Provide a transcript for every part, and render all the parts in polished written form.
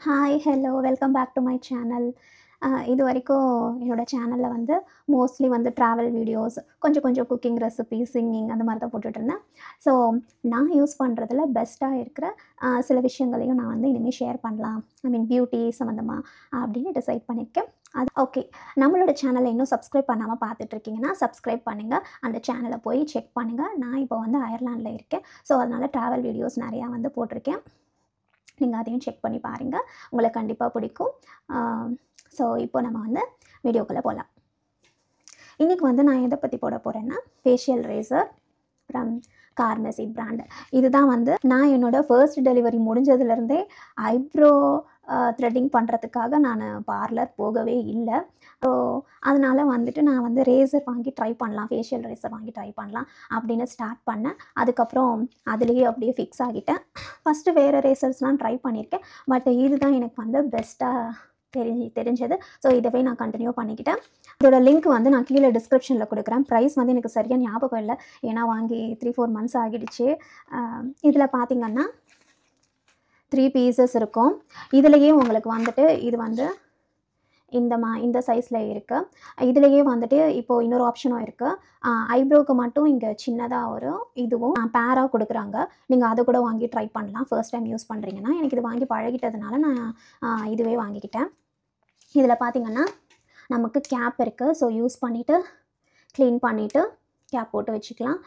Hi, hello, welcome back to my channel. இது வரைக்கும் என்னோட சேனல்ல வந்து மோஸ்ட்லி வந்து ட்ராவல் வீடியோஸ், கொஞ்சம் கொஞ்சம் குக்கிங் ரெசிபி, சிங்கிங் அந்த மாரி தான் போட்டுட்ருந்தேன். ஸோ நான் யூஸ் பண்ணுறதுல பெஸ்ட்டா இருக்கிற சில விஷயங்களையும் நான் வந்து இனிமேல் ஷேர் பண்ணலாம். ஐ மீன் பியூட்டி சம்மந்தமா அப்படின்னு டிசைட் பண்ணியிருக்கேன். அது ஓகே. நம்மளோட சேனலை இன்னும் சப்ஸ்கிரைப் பண்ணாம பார்த்துட்ருக்கீங்கன்னா, சப்ஸ்கிரைப் பண்ணுங்க. அந்த சேனலை போய் செக் பண்ணுங்க. நான் இப்போ வந்து அயர்லாண்டில இருக்கேன். ஸோ அதனால ட்ராவல் வீடியோஸ் நிறையா வந்து போட்டிருக்கேன். நீங்க அதையும் செக் பண்ணி பாருங்க. உங்களுக்கு கண்டிப்பா பிடிக்கும். ஸோ இப்போ நம்ம வந்து வீடியோக்குள்ள போலாம். இன்னைக்கு வந்து நான் எத பத்தி போட போறேன்னா, ஃபேஷியல் ரேசர் ஃப்ரம் கார்மெசி பிராண்ட். இதுதான் வந்து நான் என்னோட ஃபர்ஸ்ட் டெலிவரி முடிஞ்சதுலேருந்தே ஐப்ரோ த்ரெட்டிங் பண்ணுறதுக்காக நான் பார்லர் போகவே இல்ல. ஸோ அதனால வந்துட்டு நான் வந்து ரேசர் வாங்கி ட்ரை பண்ணலாம், ஃபேஷியல் ரேசர் வாங்கி ட்ரை பண்ணலாம் அப்படின்னு ஸ்டார்ட் பண்ணேன். அதுக்கப்புறம் அதிலேயே அப்படியே ஃபிக்ஸ் ஆகிட்டேன். ஃபஸ்ட்டு வேறு ரேசர்ஸ்லாம் ட்ரை பண்ணியிருக்கேன். பட் இதுதான் எனக்கு வந்து பெஸ்ட்டாக தெரிஞ்சது. ஸோ இதவே நான் கண்டினியூ பண்ணிக்கிட்டேன். இதோட லிங்க் வந்து நான் கீழே டிஸ்கிரிப்ஷனில் கொடுக்குறேன். ப்ரைஸ் வந்து எனக்கு சரியாக ஞாபகம் இல்லை, ஏன்னா வாங்கி 3-4 மந்த்ஸ் ஆகிடுச்சு. இதில் பார்த்தீங்கன்னா 3 பீசஸ் இருக்கும். இதுலேயே உங்களுக்கு வந்துட்டு இது வந்து இந்த சைஸில் இருக்குது. இதுலேயே வந்துட்டு இப்போது இன்னொரு ஆப்ஷனும் இருக்குது. ஐப்ரோவுக்கு மட்டும் இங்கே சின்னதாக ஒரு இதுவும் பேராக கொடுக்குறாங்க. நீங்கள் அதை கூட வாங்கி ட்ரை பண்ணலாம் ஃபர்ஸ்ட் டைம் யூஸ் பண்ணுறீங்கன்னா. எனக்கு இது வாங்கி பழகிட்டதுனால நான் இதுவே வாங்கிக்கிட்டேன். இதில் பார்த்தீங்கன்னா நமக்கு கேப் இருக்குது. ஸோ யூஸ் பண்ணிவிட்டு க்ளீன் பண்ணிவிட்டு கேப் போட்டு வச்சுக்கலாம்.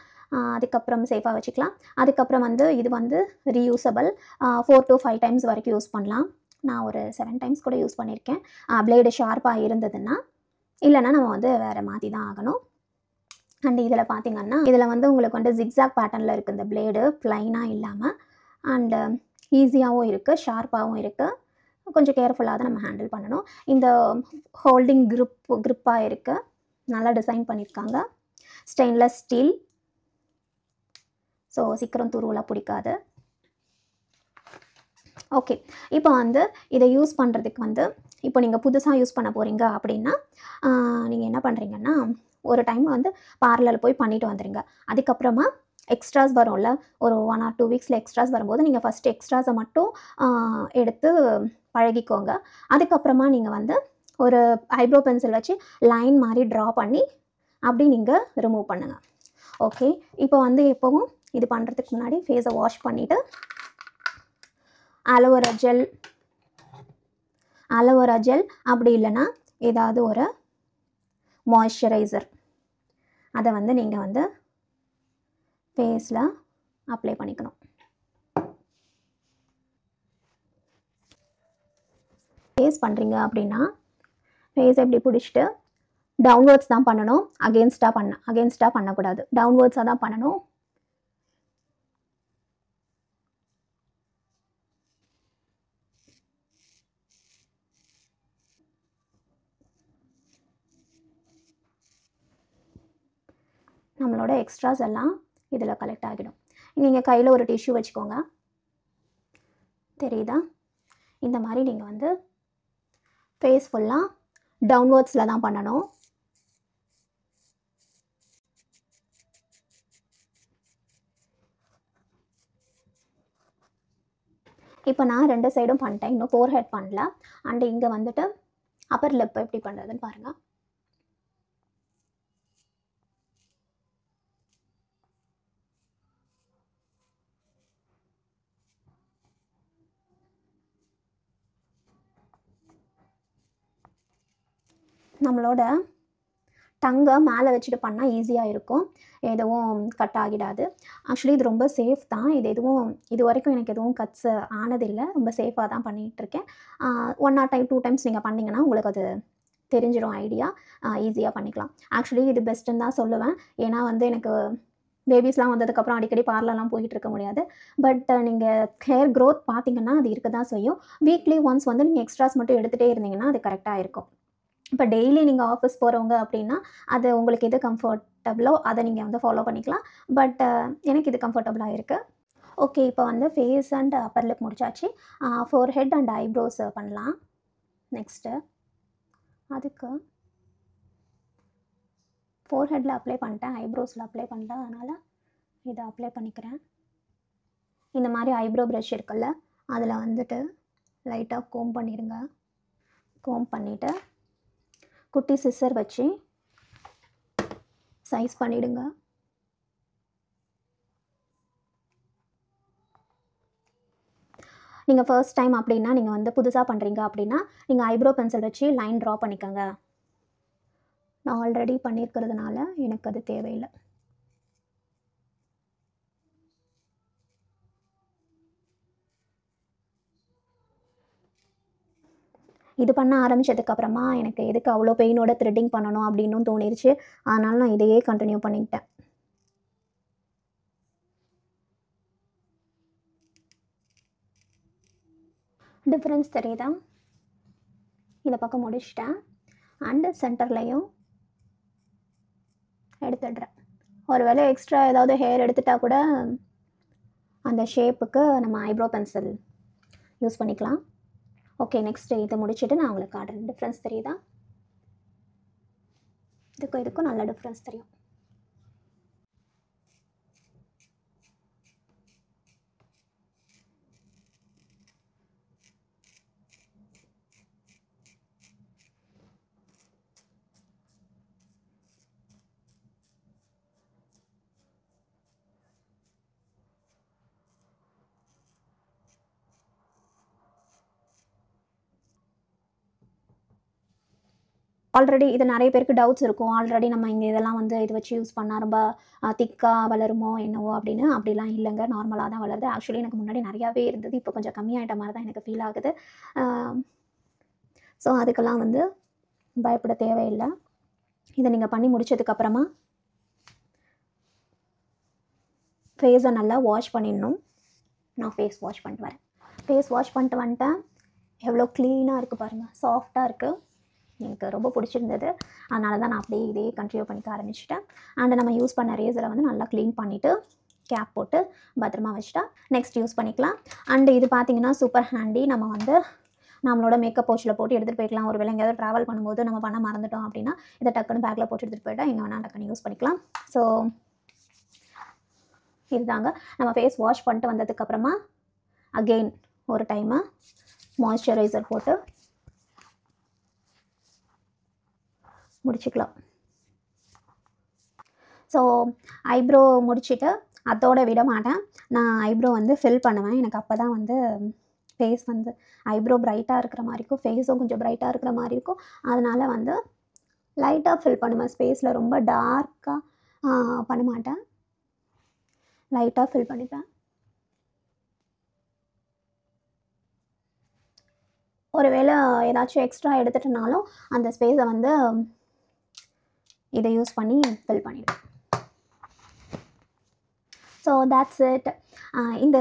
அதுக்கப்புறம் சேஃபாக வச்சுக்கலாம். அதுக்கப்புறம் வந்து இது வந்து ரீயூசபிள். 4 to 5 டைம்ஸ் வரைக்கும் யூஸ் பண்ணலாம். நான் ஒரு 7 டைம்ஸ் கூட யூஸ் பண்ணியிருக்கேன். பிளேடு ஷார்ப்பாக இருந்ததுன்னா. இல்லைன்னா நம்ம வந்து வேறு மாற்றி தான் ஆகணும். அண்ட் இதில் பார்த்தீங்கன்னா இதில் வந்து உங்களுக்கு வந்து ஜிக்ஸாக் பேட்டர்னில் இருக்குது இந்த பிளேடு, ப்ளைனாக இல்லாமல். அண்டு ஈஸியாகவும் இருக்குது, ஷார்ப்பாகவும் இருக்குது. கொஞ்சம் கேர்ஃபுல்லாக தான் நம்ம ஹேண்டில் பண்ணணும். இந்த ஹோல்டிங் க்ரிப்பாக இருக்குது. நல்லா டிசைன் பண்ணியிருக்காங்க. Stainless steel. ஸோ சீக்கிரம் துருவெலாம் பிடிக்காது. ஓகே. இப்போ வந்து இதை யூஸ் பண்ணுறதுக்கு வந்து இப்போ நீங்கள் புதுசாக யூஸ் பண்ண போகிறீங்க அப்படின்னா நீங்கள் என்ன பண்ணுறீங்கன்னா, ஒரு டைம் வந்து பார்லரில் போய் பண்ணிவிட்டு வந்துடுங்க. அதுக்கப்புறமா எக்ஸ்ட்ராஸ் வரும்ல, ஒரு 1 or 2 வீக்ஸில் எக்ஸ்ட்ராஸ் வரும்போது நீங்கள் ஃபஸ்ட்டு எக்ஸ்ட்ராஸை மட்டும் எடுத்து பழகிக்கோங்க. அதுக்கப்புறமா நீங்கள் வந்து ஒரு ஐப்ரோ பென்சில் வச்சு லைன் மாதிரி ட்ரா பண்ணி அப்படி நீங்கள் ரிமூவ் பண்ணுங்கள். ஓகே. இப்போ வந்து எப்போவும் இது பண்ணுறதுக்கு முன்னாடி ஃபேஸை வாஷ் பண்ணிவிட்டு அலோவேரா ஜெல் அப்படி இல்லைன்னா ஏதாவது ஒரு மாய்ஸ்சரைசர் அதை வந்து நீங்கள் வந்து ஃபேஸில் அப்ளை பண்ணிக்கணும். ஃபேஸ் பண்ணுறீங்க அப்படின்னா ஃபேஸ் எப்படி பிடிச்சிட்டு டவுன்வர்ட்ஸ் தான் பண்ணணும். அகெயின்ஸ்டாக பண்ணக்கூடாது. டவுன்வர்ட்ஸாக தான் பண்ணணும். நம்மளோட எக்ஸ்ட்ராஸ் எல்லாம் இதில் கலெக்ட் ஆகிடும். நீங்கள் கையில் ஒரு டிஷ்யூ வச்சுக்கோங்க. தெரியுதா? இந்த மாதிரி நீங்கள் வந்து ஃபேஸ் ஃபுல்லாக டவுன்வர்ட்ஸில் தான் பண்ணணும். இப்போ நான் 2 சைடும் பண்ணிட்டேன். இன்னும் ஃபோர்ஹெட் பண்ணல. அண்டு இங்கே வந்துட்டு அப்பர் லிப் எப்படி பண்ணுறதுன்னு பாருங்கள். நம்மளோட டங்கை மேலே வச்சுட்டு பண்ணால் ஈஸியாக இருக்கும். எதுவும் கட் ஆகிடாது. ஆக்சுவலி இது ரொம்ப சேஃப் தான். இது வரைக்கும் எனக்கு எதுவும் கட்ஸ் ஆனதில்லை. ரொம்ப சேஃபாக தான் பண்ணிகிட்ருக்கேன். 1 or 2 டைம்ஸ் நீங்கள் பண்ணிங்கன்னா உங்களுக்கு அது தெரிஞ்சிடும் ஐடியா. ஈஸியாக பண்ணிக்கலாம். ஆக்சுவலி இது பெஸ்ட்டுன்னு தான் சொல்லுவேன். ஏன்னா வந்து எனக்கு பேபிஸ்லாம் வந்ததுக்கப்புறம் அடிக்கடி பார்லர்லாம் போய்கிட்டு இருக்க முடியாது. பட் நீங்கள் ஹேர் க்ரோத் பார்த்தீங்கன்னா அது இருக்க தான் செய்யும். வீக்லி ஒன்ஸ் வந்து நீங்கள் எக்ஸ்ட்ராஸ் மட்டும் எடுத்துகிட்டே இருந்தீங்கன்னா அது கரெக்டாக இருக்கும். இப்போ டெய்லி நீங்கள் ஆஃபீஸ் போகிறவங்க அப்படின்னா அது உங்களுக்கு எது கம்ஃபர்டபுளோ அதை நீங்கள் வந்து ஃபாலோ பண்ணிக்கலாம். பட் எனக்கு இது கம்ஃபர்டபுளாக இருக்குது. ஓகே. இப்போ வந்து ஃபேஸ் அண்ட் அப்பர் லிப் முடிச்சாச்சு. ஃபோர்ஹெட் அண்ட் ஐப்ரோஸ் பண்ணலாம். நெக்ஸ்ட்டு அதுக்கு ஃபோர்ஹெட்டில் அப்ளை பண்ணிட்டேன், ஐப்ரோஸில் அப்ளை பண்ணிட்டேன். அதனால் இதை அப்ளை பண்ணிக்கிறேன். இந்த மாதிரி ஐப்ரோ ப்ரஷ் இருக்குல்ல, அதில் வந்துட்டு லைட்டாக கோம் பண்ணிடுங்க. கோம் பண்ணிவிட்டு குட்டி சிசர் வச்சு சைஸ் பண்ணிவிடுங்க. நீங்கள் ஃபர்ஸ்ட் டைம் அப்படின்னா, நீங்கள் வந்து புதுசாக பண்ணுறீங்க அப்படின்னா, நீங்கள் ஐப்ரோ பென்சில் வச்சு லைன் ட்ரா பண்ணிக்கோங்க. நான் ஆல்ரெடி பண்ணியிருக்கிறதுனால எனக்கு அது தேவையில்லை. இது பண்ண ஆரம்பித்ததுக்கப்புறமா எனக்கு எதுக்கு அவ்வளோ பெயினோட த்ரெட்டிங் பண்ணணும் அப்படின்னும் தோணிருச்சு. அதனால் நான் இதையே கண்டினியூ பண்ணிக்கிட்டேன். டிஃப்ரென்ஸ் தெரியுதா? இந்த பக்கம் முடிச்சிட்டேன். அண்டு சென்டர்லையும் எடுத்துடுறேன். ஒரு வேளை எக்ஸ்ட்ரா ஏதாவது ஹேர் எடுத்துட்டா கூட அந்த ஷேப்புக்கு நம்ம ஐப்ரோ பென்சில் யூஸ் பண்ணிக்கலாம். ஓகே, நெக்ஸ்ட் இதை முடிச்சுட்டு நான் உங்களுக்கு காட்டுறேன். டிஃப்ரென்ஸ் தெரியுதா? இதுக்கும் நல்ல டிஃப்ரென்ஸ் தெரியும். ஆல்ரெடி இது நிறைய பேருக்கு டவுட்ஸ் இருக்கும். ஆல்ரெடி நம்ம இங்கே இதெல்லாம் வந்து இது வச்சு யூஸ் பண்ணால் ரொம்ப திக்காக வளருமோ என்னவோ அப்படின்னு. அப்படிலாம் இல்லைங்க, நார்மலாக தான் வளருது. ஆக்சுவலி எனக்கு முன்னாடி நிறையாவே இருந்தது. இப்போ கொஞ்சம் கம்மியாகிட்ட மாதிரி தான் எனக்கு ஃபீல் ஆகுது. ஸோ அதுக்கெல்லாம் வந்து பயப்பட தேவையில்லை. இதை நீங்கள் பண்ணி முடித்ததுக்கப்புறமா ஃபேஸை நல்லா வாஷ் பண்ணிடணும். நான் ஃபேஸ் வாஷ் பண்ணிட்டு வரேன். ஃபேஸ் வாஷ் பண்ணிட்டு வந்துட்டேன். எவ்வளோ க்ளீனாக இருக்குது பாருங்கள், சாஃப்டாக இருக்குது. எனக்கு ரொம்ப பிடிச்சிருந்தது. அதனால தான் நான் அப்படியே இதே கண்டினியூ பண்ணிக்க ஆரம்பிச்சிட்டேன். அண்டு நம்ம யூஸ் பண்ண ரேசரை வந்து நல்லா க்ளீன் பண்ணிவிட்டு கேப் போட்டு பத்திரமா வச்சுட்டா நெக்ஸ்ட் யூஸ் பண்ணிக்கலாம். அண்டு இது பார்த்திங்கன்னா சூப்பர் ஹேண்டி. நம்ம வந்து நம்மளோட மேக்கப் பவுச்சில் போட்டு எடுத்துகிட்டு போய்க்கலாம். ஒரு வேளை எங்கேயாவது ட்ராவல் பண்ணும்போது நம்ம பண்ண மறந்துட்டோம் அப்படின்னா இதை டக்குன்னு பேக்கில் போட்டு எடுத்துகிட்டு போய்ட்டா எங்கே வேணால் டக்குன்னு யூஸ் பண்ணிக்கலாம். ஸோ இதுதாங்க. நம்ம ஃபேஸ் வாஷ் பண்ணிட்டு வந்ததுக்கப்புறமா அகெயின் ஒரு டைமு மாய்ஸ்சரைசர் போட்டு முடிச்சுக்கலாம். ஸோ ஐப்ரோ முடிச்சுட்டு அதோட விட மாட்டேன். நான் ஐப்ரோ வந்து ஃபில் பண்ணுவேன். எனக்கு அப்போ தான் வந்து ஃபேஸ் வந்து ஐப்ரோ பிரைட்டாக இருக்கிற மாதிரி இருக்கும், ஃபேஸும் கொஞ்சம் பிரைட்டாக இருக்கிற மாதிரி இருக்கும். அதனால் வந்து லைட்டாக ஃபில் பண்ணுவேன். ஸ்பேஸில் ரொம்ப டார்க்காக பண்ண மாட்டேன், லைட்டாக ஃபில் பண்ணிப்பேன். ஒரு வேளை ஏதாச்சும் எக்ஸ்ட்ரா எடுத்துட்டனாலும் அந்த ஸ்பேஸை வந்து இதை யூஸ் பண்ணி ஃபில் பண்ணிடுவேன். So that's it. இந்த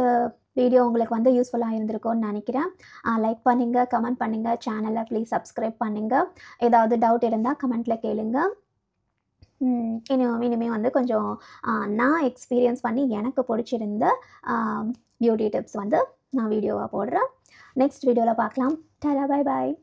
வீடியோ உங்களுக்கு வந்து யூஸ்ஃபுல்லாக இருந்திருக்கும்னு நினைக்கிறேன். லைக் பண்ணுங்கள், கமெண்ட் பண்ணுங்கள், சேனலை ப்ளீஸ் சப்ஸ்கிரைப் பண்ணுங்கள். ஏதாவது டவுட் இருந்தால் கமெண்ட்டில் கேளுங்க. இனிமேல் வந்து கொஞ்சம் நான் எக்ஸ்பீரியன்ஸ் பண்ணி எனக்கு பிடிச்சிருந்த பியூட்டி டிப்ஸ் வந்து நான் வீடியோவாக போடுறேன். நெக்ஸ்ட் வீடியோவில் பார்க்கலாம். Tata, bye bye.